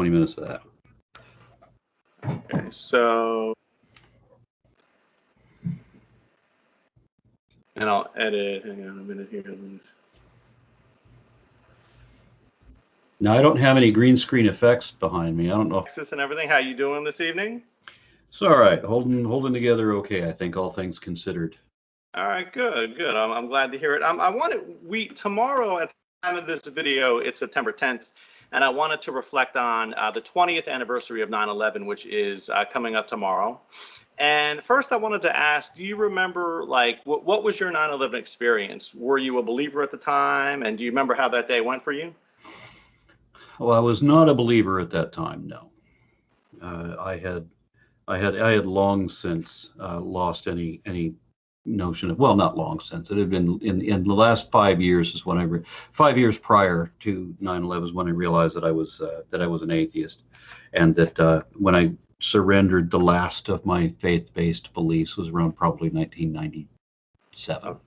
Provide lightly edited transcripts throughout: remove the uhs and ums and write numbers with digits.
20 minutes of that. Okay, so, and I'll edit. Hang on a minute here. Now, I don't have any green screen effects behind me. I don't know. Texas and everything. How you doing this evening? It's all right. Holding together okay, I think, all things considered. All right, good. I'm glad to hear it. Tomorrow at the time of this video, it's September 10th, and I wanted to reflect on the 20th anniversary of 9/11, which is coming up tomorrow. And first, I wanted to ask, do you remember, like, what was your 9/11 experience? Were you a believer at the time, and do you remember how that day went for you? Well, I was not a believer at that time. No, I had long since lost any notion of, well, not long since. It had been in the last 5 years is when 5 years prior to 9/11 is when I realized that I was an atheist, and that when I surrendered the last of my faith-based beliefs was around probably 1997. Oh.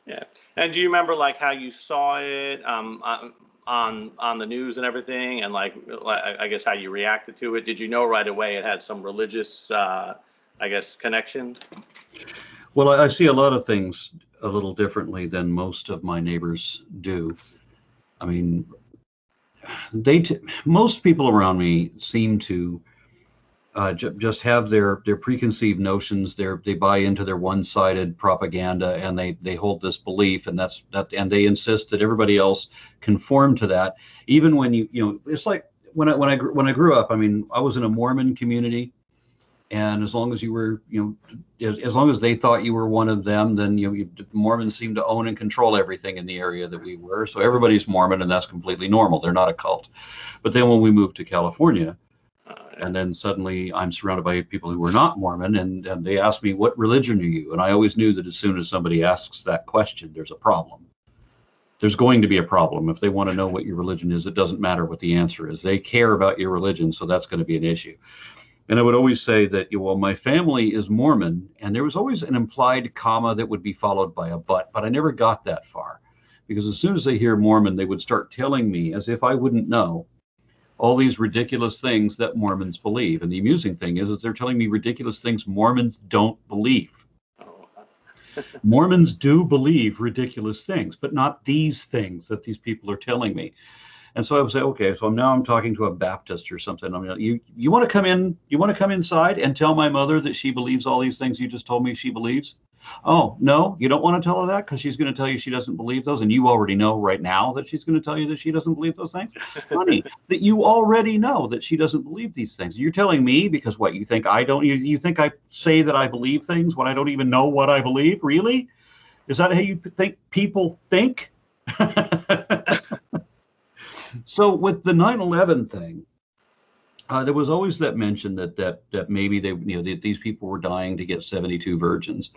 Yeah. And do you remember, like, how you saw it on the news and everything, and like I guess how you reacted to it? Did you know right away it had some religious I guess connection? Well, I see a lot of things a little differently than most of my neighbors do. I mean, most people around me seem to just have their preconceived notions. They buy into their one-sided propaganda, and they hold this belief, and and they insist that everybody else conform to that. Even when you know, it's like when I grew up. I mean, I was in a Mormon community, and as long as you were, as long as they thought you were one of them, then Mormons seem to own and control everything in the area that we were. So everybody's Mormon, and that's completely normal. They're not a cult. But then when we moved to California, and then suddenly I'm surrounded by people who were not Mormon, and they ask me, what religion are you? And I always knew that as soon as somebody asks that question, there's a problem. There's going to be a problem. If they want to know what your religion is, it doesn't matter what the answer is. They care about your religion, so that's going to be an issue. And I would always say that, well, my family is Mormon, and there was always an implied comma that would be followed by a but I never got that far, because as soon as they hear Mormon, they would start telling me, as if I wouldn't know, all these ridiculous things that Mormons believe. And the amusing thing is they're telling me ridiculous things Mormons don't believe. Mormons do believe ridiculous things, but not these things that these people are telling me. And so I would say, okay, so now I'm talking to a Baptist or something. I mean, you want to come in? You want to come inside and tell my mother that she believes all these things you just told me she believes? Oh, no, you don't want to tell her that because she's going to tell you she doesn't believe those, and you already know right now that she's going to tell you that she doesn't believe those things? Honey, that you already know that she doesn't believe these things. You're telling me because what, you think I don't? You think I say that I believe things when I don't even know what I believe? Really? Is that how you think people think? So with the 9/11 thing, there was always that mention that maybe these people were dying to get 72 virgins.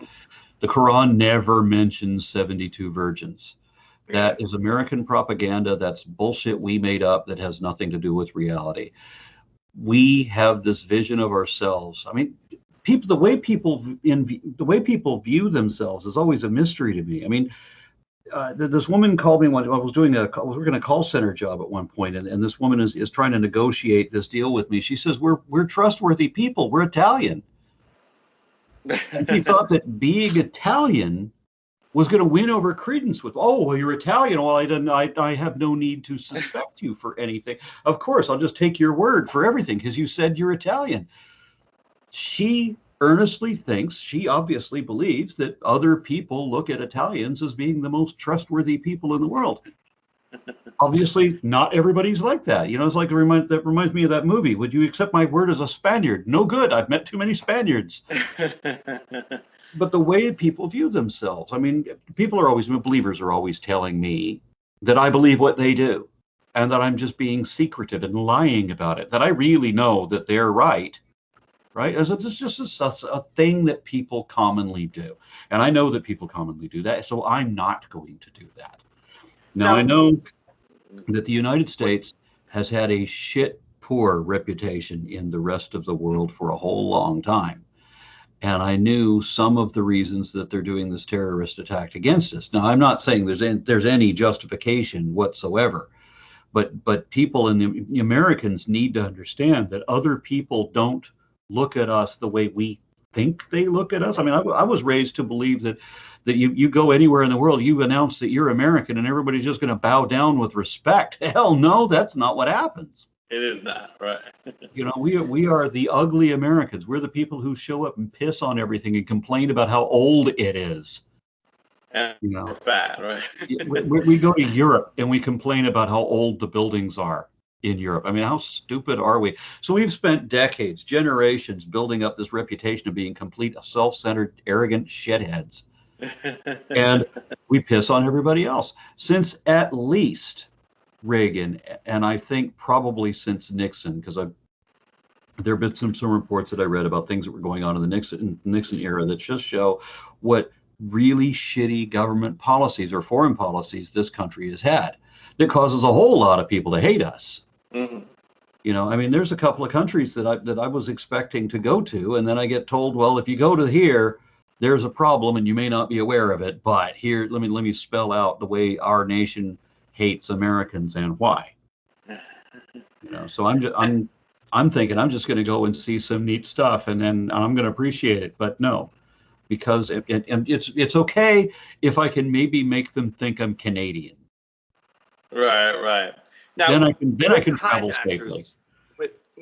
The Quran never mentions 72 virgins. That is American propaganda. That's bullshit we made up that has nothing to do with reality. We have this vision of ourselves. I mean, the way people view themselves is always a mystery to me. I mean, this woman called me I was working a call center job at one point, and this woman is trying to negotiate this deal with me. She says, we're trustworthy people. We're Italian. And she thought that being Italian was going to win over credence with, oh, well, you're Italian. Well, I have no need to suspect you for anything. Of course, I'll just take your word for everything because you said you're Italian. She earnestly thinks, she obviously believes that other people look at Italians as being the most trustworthy people in the world. Obviously, not everybody's like that. It's like that reminds me of that movie. Would you accept my word as a Spaniard? No good. I've met too many Spaniards. But the way people view themselves, I mean, believers are always telling me that I believe what they do, and that I'm just being secretive and lying about it, that I really know that they're right. Right? It's just a thing that people commonly do. And I know that people commonly do that, so I'm not going to do that. Now, I know that the United States has had a shit poor reputation in the rest of the world for a whole long time. And I knew some of the reasons that they're doing this terrorist attack against us. Now, I'm not saying there's any justification whatsoever, but people in the Americans need to understand that other people don't look at us the way we think they look at us. I mean, I was raised to believe that you go anywhere in the world, you announce that you're American, and everybody's just going to bow down with respect. Hell no, that's not what happens. It is not, right? You know, we are the ugly Americans. We're the people who show up and piss on everything and complain about how old it is. And we're fat, right? we go to Europe and we complain about how old the buildings are in Europe. I mean, how stupid are we? So we've spent decades, generations building up this reputation of being complete self-centered, arrogant shitheads. And we piss on everybody else. Since at least Reagan, and I think probably since Nixon, because there have been some reports that I read about things that were going on in the Nixon era that just show what really shitty government policies or foreign policies this country has had that causes a whole lot of people to hate us. Mm-hmm. You know, I mean, there's a couple of countries that I was expecting to go to, and then I get told, well, if you go to here, there's a problem and you may not be aware of it, but here, let me spell out the way our nation hates Americans and why. You know, so I'm thinking I'm just going to go and see some neat stuff and then I'm going to appreciate it, but no, because it's okay if I can maybe make them think I'm Canadian. Right. Now then I can travel safely.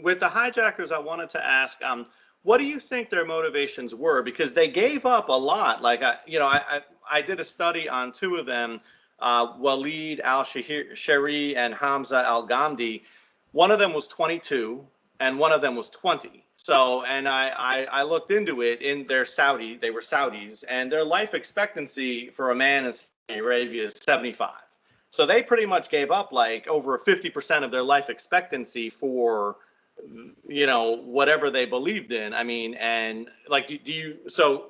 With the hijackers, I wanted to ask, what do you think their motivations were? Because they gave up a lot. Like I did a study on two of them. Walid al-Shahri and Hamza al-Ghamdi. One of them was 22 and one of them was 20. So, and I looked into it. They were Saudis, and their life expectancy for a man in Saudi Arabia is 75. So they pretty much gave up like over 50% of their life expectancy for, you know, whatever they believed in. I mean, and like, so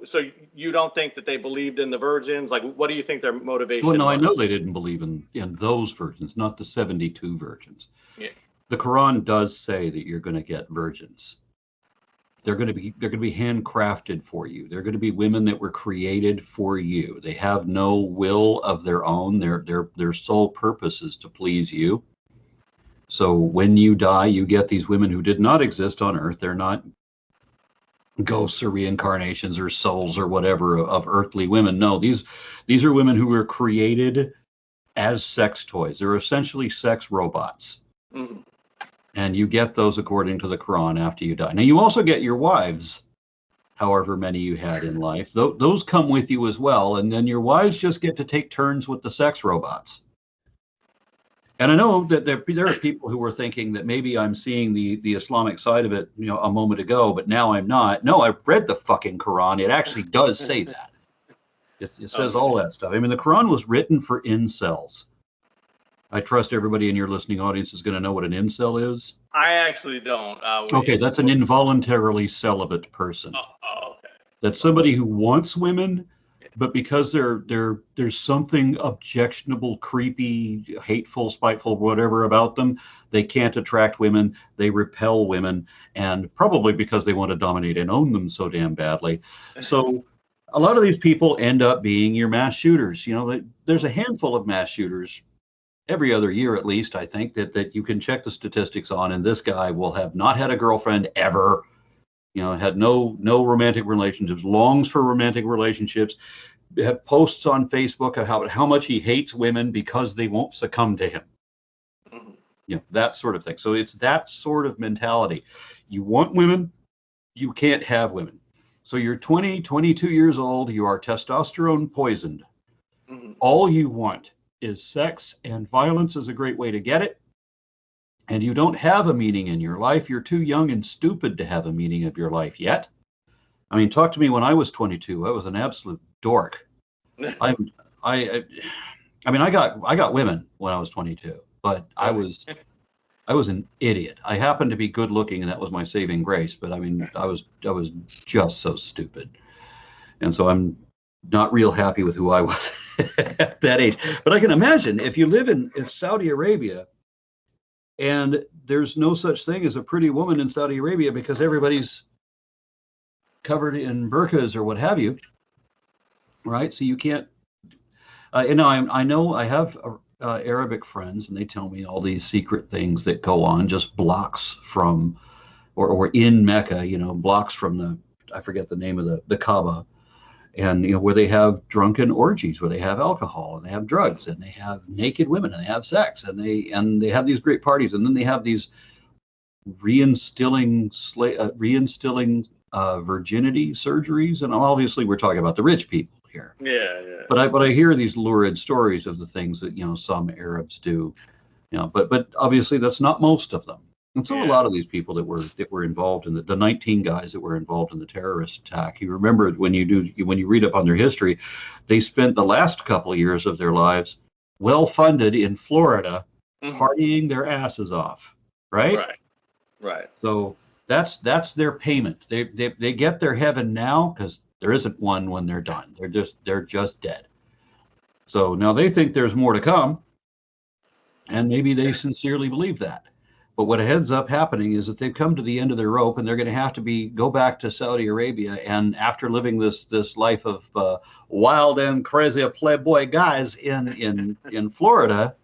you don't think that they believed in the virgins? Like, what do you think their motivation was? Well, no, I know they didn't believe in those virgins, not the 72 virgins. Yeah. The Quran does say that you're going to get virgins. They're going to be handcrafted for you. They're going to be women that were created for you. They have no will of their own. Their sole purpose is to please you. So when you die, you get these women who did not exist on earth. They're not ghosts or reincarnations or souls or whatever of earthly women. No, these are women who were created as sex toys. They're essentially sex robots. Mm-hmm. And you get those according to the Quran after you die. Now, you also get your wives, however many you had in life. Those come with you as well. And then your wives just get to take turns with the sex robots. And I know that there are people who were thinking that maybe I'm seeing the Islamic side of it, you know, a moment ago, but now I'm not. No, I've read the fucking Quran. It actually does say that. It says all that stuff. I mean, the Quran was written for incels. I trust everybody in your listening audience is going to know what an incel is. I actually don't. Okay, that's an involuntarily celibate person. Okay. That's somebody who wants women, but because there's something objectionable, creepy, hateful, spiteful, whatever about them, they can't attract women. They repel women, and probably because they want to dominate and own them so damn badly. So a lot of these people end up being your mass shooters. You know, there's a handful of mass shooters every other year, at least, I think, that you can check the statistics on, and this guy will have not had a girlfriend ever, you know, had no romantic relationships, longs for romantic relationships, have posts on Facebook of how much he hates women because they won't succumb to him. Mm-hmm. You know, that sort of thing. So it's that sort of mentality. You want women, you can't have women. So you're 20, 22 years old, you are testosterone poisoned. Mm-hmm. All you want is sex, and violence is a great way to get it. And you don't have a meaning in your life. You're too young and stupid to have a meaning of your life yet. I mean, talk to me when I was 22. I was an absolute dork. I got women when I was 22, but I was an idiot. I happened to be good looking, and that was my saving grace. But I mean, I was just so stupid, and so I'm not real happy with who I was at that age. But I can imagine if you live in Saudi Arabia and there's no such thing as a pretty woman in Saudi Arabia because everybody's covered in burqas or what have you, right? So you can't. I know I have Arabic friends, and they tell me all these secret things that go on just blocks from, or in Mecca, blocks from I forget the name of the Kaaba, and where they have drunken orgies, where they have alcohol and they have drugs and they have naked women and they have sex and they have these great parties, and then they have these reinstilling virginity surgeries, and obviously we're talking about the rich people here. Yeah, yeah. But I hear these lurid stories of the things that some Arabs do, but obviously that's not most of them. And so a lot of these people that were involved in the 19 guys that were involved in the terrorist attack, you remember when you read up on their history, they spent the last couple of years of their lives well funded in Florida, partying their asses off, right? Right. So that's their payment. They get their heaven now, because there isn't one when they're done. They're just dead. So now they think there's more to come, and maybe they sincerely believe that. But what ends up happening is that they've come to the end of their rope, and they're going to have to go back to Saudi Arabia. And after living this life of wild and crazy playboy guys in Florida,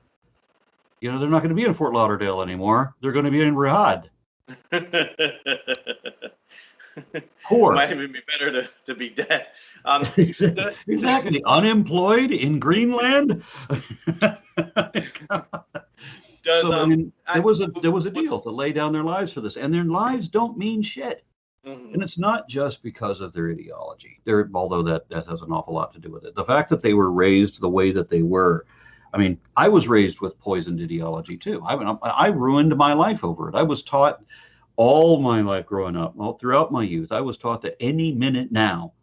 they're not going to be in Fort Lauderdale anymore. They're going to be in Riyadh. Poor. Might even be better to be dead. Exactly. Unemployed in Greenland. There was a deal to lay down their lives for this, and their lives don't mean shit. And it's not just because of their ideology. Although that has an awful lot to do with it. The fact that they were raised the way that they were. I mean, I was raised with poisoned ideology too. I ruined my life over it. I was taught all my life growing up, throughout my youth, I was taught that any minute now,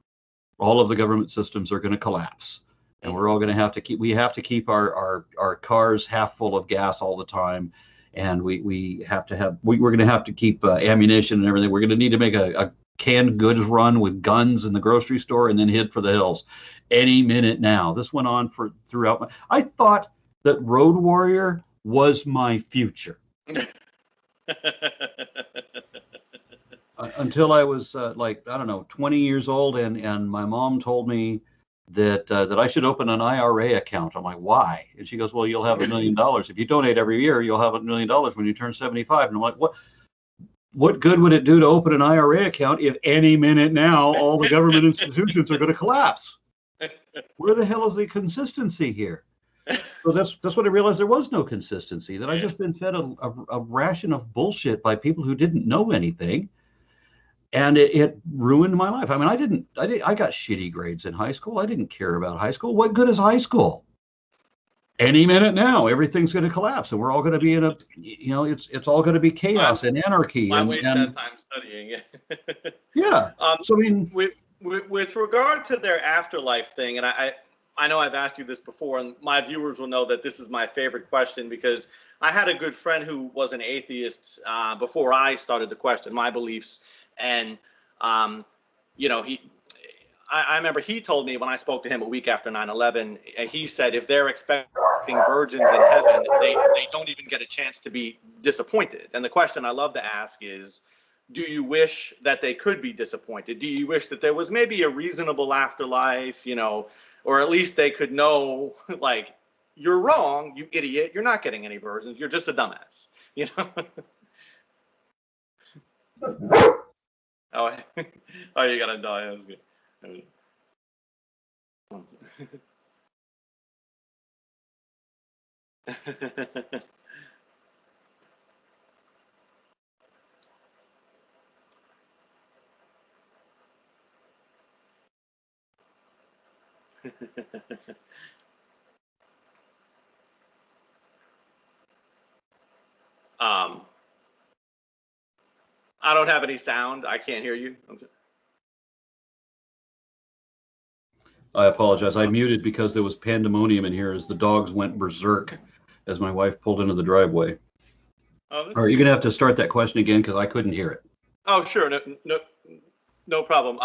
all of the government systems are going to collapse, and we're all going to have to keep our cars half full of gas all the time, and we're going to have to keep ammunition and everything. We're going to need to make a canned goods run with guns in the grocery store and then head for the hills any minute now. This went on throughout I thought that Road Warrior was my future. Until I was 20 years old, and my mom told me that I should open an IRA account. I'm like, why? And she goes, well, you'll have $1 million. If you donate every year, you'll have $1 million when you turn 75. And I'm like, what good would it do to open an IRA account if any minute now all the government institutions are going to collapse? Where the hell is the consistency here? So that's what I realized. There was no consistency, that I just been fed a ration of bullshit by people who didn't know anything. And it ruined my life. I mean, I got shitty grades in high school. I didn't care about high school. What good is high school? Any minute now, everything's going to collapse, and we're all going to be in it's all going to be chaos and anarchy. Why waste that time studying? Yeah. So I mean, with regard to their afterlife thing, and I know I've asked you this before, and my viewers will know that this is my favorite question, because I had a good friend who was an atheist before I started to question my beliefs. And, I remember he told me when I spoke to him a week after 9/11, he said if they're expecting virgins in heaven, they don't even get a chance to be disappointed. And the question I love to ask is, do you wish that they could be disappointed? Do you wish that there was maybe a reasonable afterlife, or at least they could know, like, you're wrong, you idiot, you're not getting any virgins, you're just a dumbass, Oh, you gotta die. That was good. I don't have any sound. I can't hear you. I apologize. I muted because there was pandemonium in here as the dogs went berserk as my wife pulled into the driveway. All right, you're going to have to start that question again because I couldn't hear it. Oh, sure. No problem.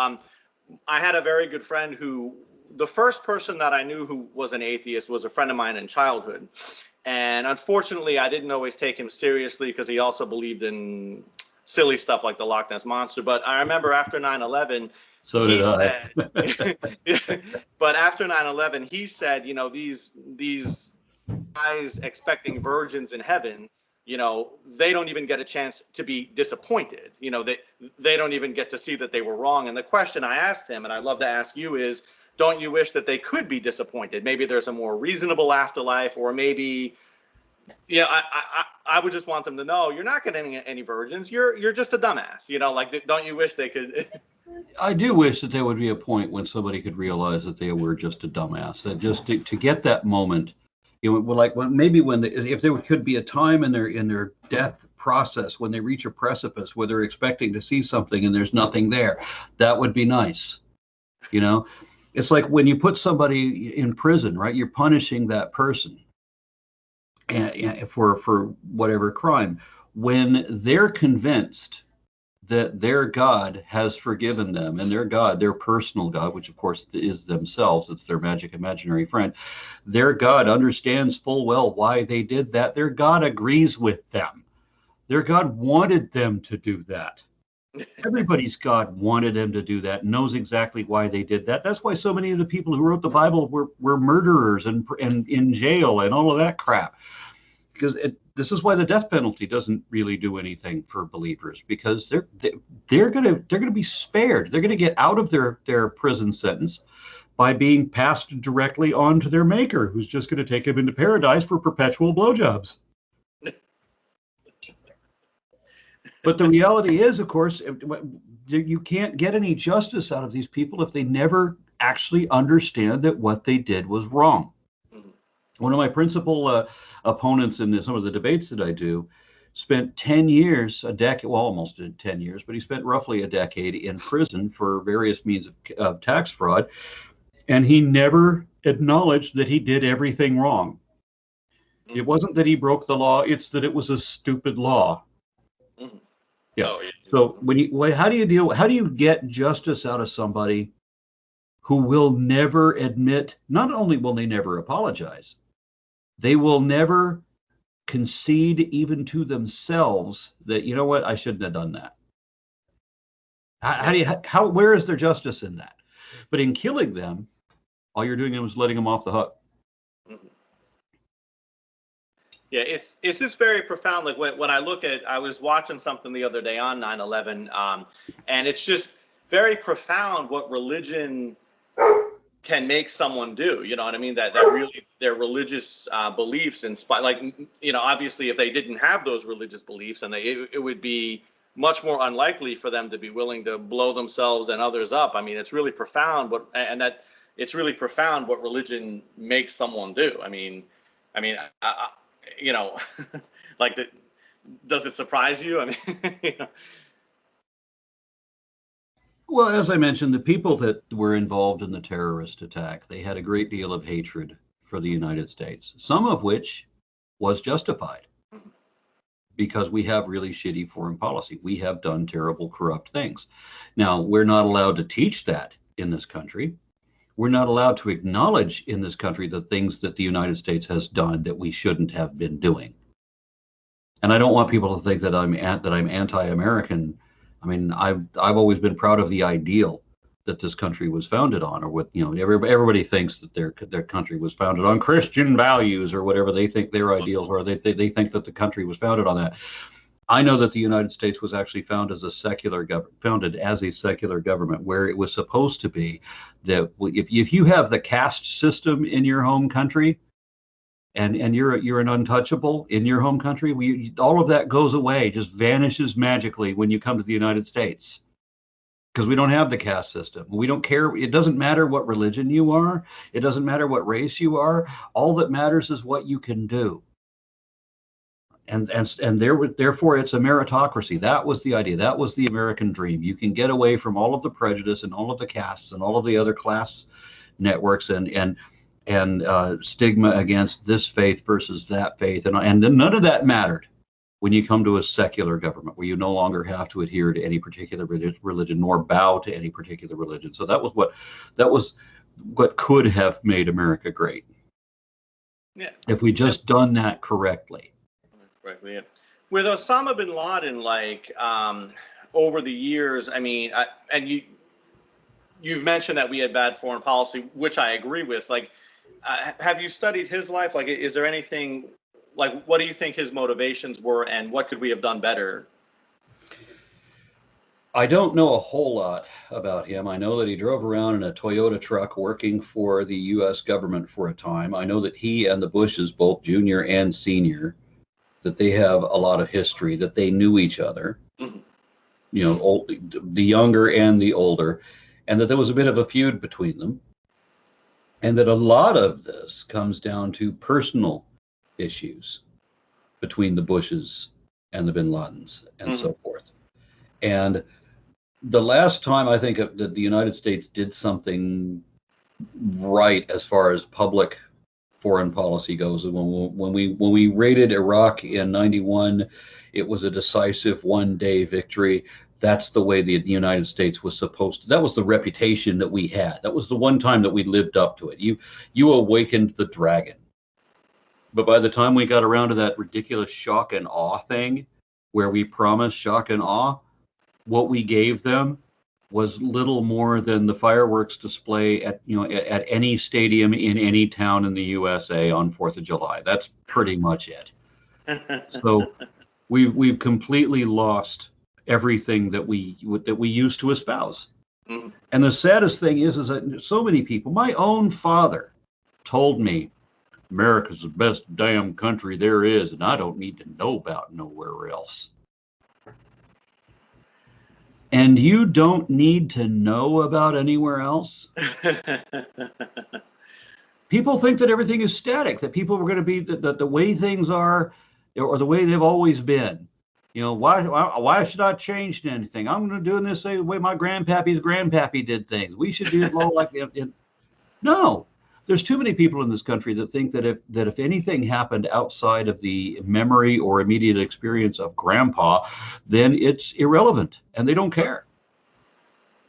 I had a very good friend the first person that I knew who was an atheist was a friend of mine in childhood. And unfortunately, I didn't always take him seriously because he also believed in silly stuff like the Loch Ness Monster. But I remember after 9/11, So he did I. said, but after 9/11, he said, these guys expecting virgins in heaven, they don't even get a chance to be disappointed. They don't even get to see that they were wrong. And the question I asked him, and I'd love to ask you, is, don't you wish that they could be disappointed? Maybe there's a more reasonable afterlife, or maybe, I would just want them to know you're not getting any virgins. You're just a dumbass. Don't you wish they could? I do wish that there would be a point when somebody could realize that they were just a dumbass. That just to get that moment, like if there could be a time in their death process when they reach a precipice where they're expecting to see something and there's nothing there, that would be nice. It's like when you put somebody in prison, right? You're punishing that person for whatever crime. When they're convinced that their God has forgiven them, and their God, their personal God, which of course is themselves, it's their magic imaginary friend, their God understands full well why they did that. Their God agrees with them. Their God wanted them to do that. Everybody's God wanted them to do that, knows exactly why they did that. That's why so many of the people who wrote the Bible were murderers and in jail and all of that crap. Because this is why the death penalty doesn't really do anything for believers, because they're gonna be spared. They're gonna get out of their prison sentence by being passed directly on to their maker, who's just gonna take them into paradise for perpetual blowjobs. But the reality is, of course, you can't get any justice out of these people if they never actually understand that what they did was wrong. One of my principal opponents in some of the debates that I do spent 10 years, almost 10 years, but he spent roughly a decade in prison for various means of tax fraud. And he never acknowledged that he did everything wrong. It wasn't that he broke the law, it's that it was a stupid law. Yeah. Oh, yeah. So how do you get justice out of somebody who will never admit, not only will they never apologize, they will never concede even to themselves that, you know what, I shouldn't have done that. Where is there justice in that? But in killing them, all you're doing is letting them off the hook. Yeah, it's just very profound. Like when I look at, I was watching something the other day on 9/11, and it's just very profound what religion can make someone do. You know what I mean? That really their religious beliefs inspire. Like, obviously, if they didn't have those religious beliefs, and it would be much more unlikely for them to be willing to blow themselves and others up. I mean, it's really profound it's really profound what religion makes someone do. I mean, like, does it surprise you? I mean, Well, as I mentioned, the people that were involved in the terrorist attack, they had a great deal of hatred for the United States, some of which was justified because we have really shitty foreign policy. We have done terrible, corrupt things. Now, we're not allowed to teach that in this country. We're not allowed to acknowledge in this country the things that the United States has done that we shouldn't have been doing. And I don't want people to think that I'm anti-American. I mean, I've always been proud of the ideal that this country was founded on, or what, everybody thinks that their country was founded on Christian values or whatever they think their ideals are. They think that the country was founded on that. I know that the United States was actually founded as a secular government, where it was supposed to be that if you have the caste system in your home country, and you're an untouchable in your home country, all of that goes away, just vanishes magically when you come to the United States, because we don't have the caste system. We don't care. It doesn't matter what religion you are. It doesn't matter what race you are. All that matters is what you can do. And therefore it's a meritocracy. That was the idea. That was the American dream. You can get away from all of the prejudice and all of the castes and all of the other class networks and stigma against this faith versus that faith, and then none of that mattered when you come to a secular government where you no longer have to adhere to any particular religion nor bow to any particular religion. So that was what could have made America great. Yeah, if we just done that correctly. Correctly. Yeah. With Osama bin Laden, over the years, I mean, and you've mentioned that we had bad foreign policy, which I agree with. Have you studied his life? Is there anything, what do you think his motivations were, and what could we have done better? I don't know a whole lot about him. I know that he drove around in a Toyota truck working for the U.S. government for a time. I know that he and the Bushes, both junior and senior, that they have a lot of history, that they knew each other, mm-hmm. The younger and the older, and that there was a bit of a feud between them. And that a lot of this comes down to personal issues between the Bushes and the bin Ladens and mm-hmm. so forth. And the last time I think that the United States did something right as far as public foreign policy goes, when we raided Iraq in '91, it was a decisive one-day victory. That's the way the United States was supposed to. That was the reputation that we had. That was the one time that we lived up to it. You awakened the dragon. But by the time we got around to that ridiculous shock and awe thing, where we promised shock and awe, what we gave them was little more than the fireworks display at any stadium in any town in the USA on 4th of July. That's pretty much it. So we've completely lost everything that we used to espouse. Mm-hmm. And the saddest thing is that so many people, my own father told me, America's the best damn country there is, and I don't need to know about nowhere else. And you don't need to know about anywhere else. People think that everything is static, that people are going to be that the way things are, or the way they've always been. Why should I change anything? I'm going to do this the way my grandpappy's grandpappy did things. We should do it more like it. No. There's too many people in this country that think that if anything happened outside of the memory or immediate experience of grandpa, then it's irrelevant and they don't care.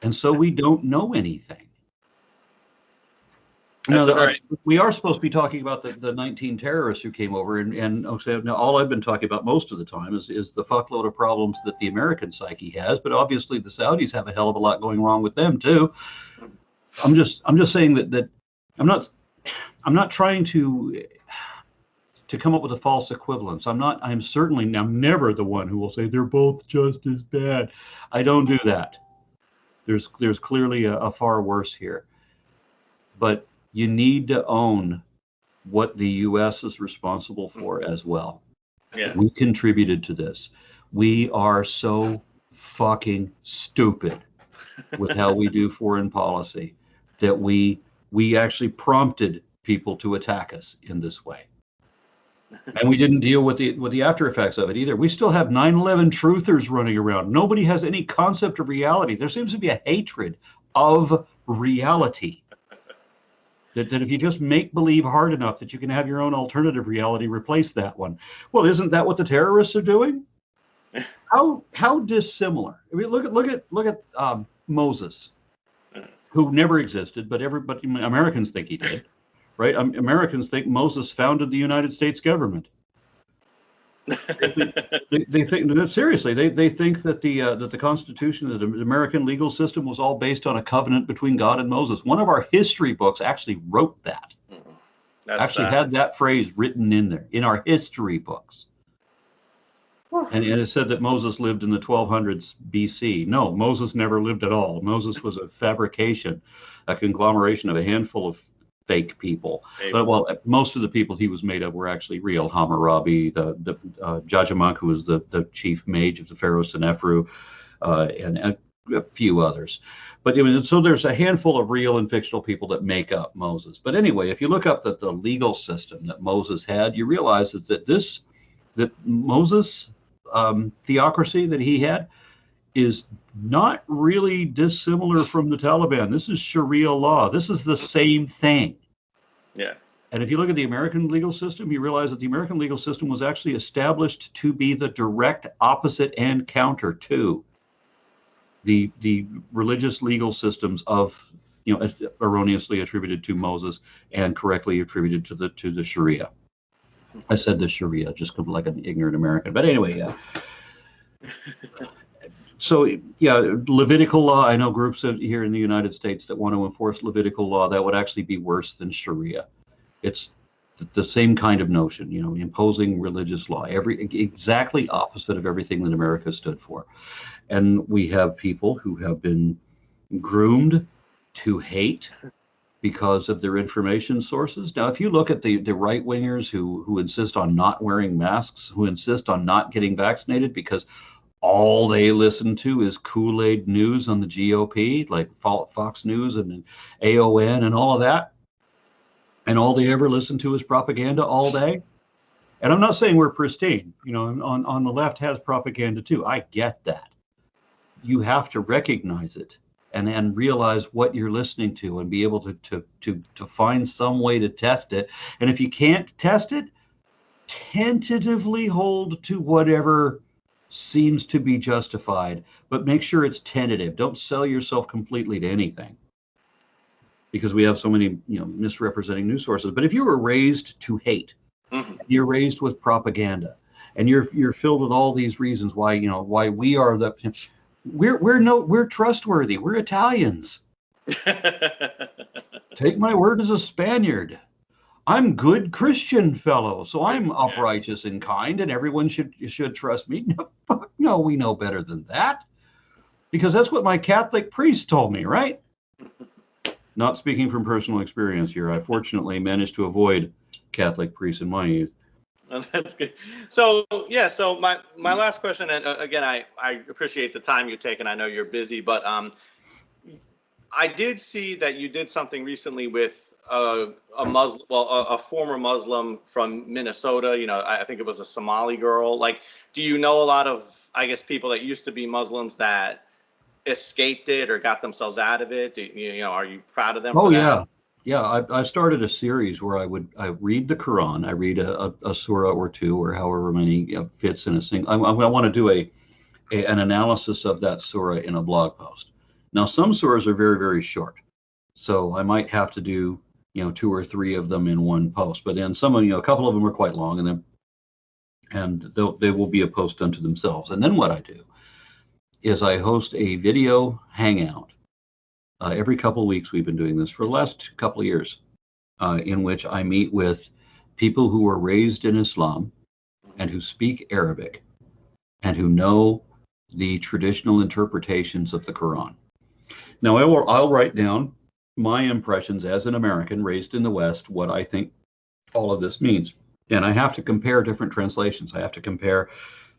And so we don't know anything. We are supposed to be talking about the 19 terrorists who came over, and now all I've been talking about most of the time is the fuckload of problems that the American psyche has, but obviously the Saudis have a hell of a lot going wrong with them too. I'm just saying that I'm not trying to come up with a false equivalence. I'm never the one who will say they're both just as bad. I don't do that. There's clearly a far worse here. But you need to own what the U.S. is responsible for as well. Yeah. We contributed to this. We are so fucking stupid with how we do foreign policy that we actually prompted people to attack us in this way. And we didn't deal with the after effects of it either. We still have 9/11 truthers running around. Nobody has any concept of reality. There seems to be a hatred of reality. That if you just make believe hard enough that you can have your own alternative reality replace that one. Well, isn't that what the terrorists are doing? How dissimilar? I mean, look at Moses, who never existed, but Americans think he did, right? Americans think Moses founded the United States government. They think seriously. They think that the Constitution, that the American legal system, was all based on a covenant between God and Moses. One of our history books actually wrote that. Had that phrase written in there in our history books. And it said that Moses lived in the 1200s BC. No, Moses never lived at all. Moses was a fabrication, a conglomeration of a handful of fake people. Well, most of the people he was made of were actually real. Hammurabi, the Jajamuk, who was the chief mage of the pharaoh Senefru, and a few others. But so there's a handful of real and fictional people that make up Moses. But anyway, if you look up the legal system that Moses had, you realize that Moses theocracy that he had is not really dissimilar from the Taliban. This is Sharia law. This is the same thing. Yeah. And if you look at the American legal system, you realize that the American legal system was actually established to be the direct opposite and counter to the religious legal systems of, erroneously attributed to Moses and correctly attributed to the Sharia. I said the Sharia just like an ignorant American. But anyway, yeah. So, yeah, Levitical law, I know groups here in the United States that want to enforce Levitical law. That would actually be worse than Sharia. It's the same kind of notion, imposing religious law, exactly opposite of everything that America stood for. And we have people who have been groomed to hate because of their information sources. Now, if you look at the right wingers who insist on not wearing masks, who insist on not getting vaccinated because all they listen to is Kool-Aid news on the GOP, like Fox News and AON and all of that, and all they ever listen to is propaganda all day. And I'm not saying we're pristine, on the left has propaganda too. I get that. You have to recognize it and realize what you're listening to and be able to find some way to test it. And if you can't test it, tentatively hold to whatever seems to be justified, but make sure it's tentative. Don't sell yourself completely to anything, because we have so many misrepresenting news sources. But if you were raised to hate, you're raised with propaganda, and you're filled with all these reasons why we are we're trustworthy. We're Italians. Take my word as a Spaniard. I'm good Christian fellow, so I'm uprighteous and kind, and everyone should trust me. No, we know better than that, because that's what my Catholic priest told me, right? Not speaking from personal experience here. I fortunately managed to avoid Catholic priests in my youth. Oh, that's good. So yeah, so my last question, and again, I appreciate the time you take, and I know you're busy, but I did see that you did something recently with a Muslim, a former Muslim from Minnesota. I think it was a Somali girl. Like, do you know a lot of, I guess, people that used to be Muslims that escaped it or got themselves out of it? Are you proud of them? Oh, for that? Yeah. I started a series where I read the Quran. I read a surah or two, or however many fits in a single. I want to do an analysis of that surah in a blog post. Now, some surahs are very, very short, so I might have to do 2 or 3 of them in one post. But then some of a couple of them are quite long, and they will be a post unto themselves. And then what I do is I host a video hangout. Every couple of weeks, we've been doing this for the last couple of years, in which I meet with people who were raised in Islam and who speak Arabic and who know the traditional interpretations of the Quran. Now, I'll write down my impressions as an American raised in the West, what I think all of this means. And I have to compare different translations. I have to compare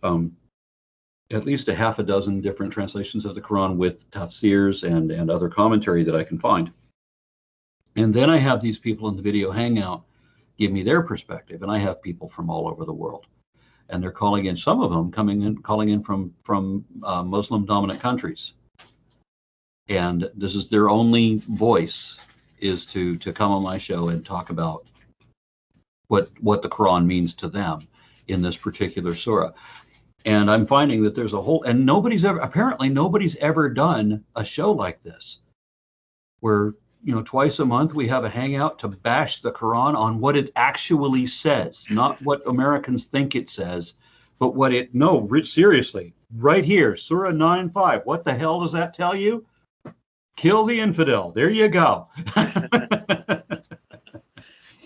at least a half a dozen different translations of the Quran with tafsirs and other commentary that I can find. And then I have these people in the video hangout give me their perspective. And I have people from all over the world. And they're calling in, some of them calling in from Muslim dominant countries. And this is their only voice, is to come on my show and talk about what the Quran means to them in this particular surah. And I'm finding that there's a whole, and nobody's ever done a show like this, where twice a month we have a hangout to bash the Quran on what it actually says, not what Americans think it says, but what it, no, seriously, right here, Surah 9:5. What the hell does that tell you? Kill the infidel. There you go.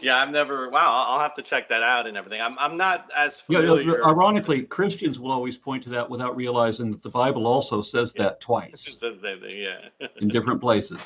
Yeah, I've never. Wow, I'll have to check that out and everything. I'm not as familiar. Ironically, Christians will always point to that without realizing that the Bible also says that twice. Yeah. In different places.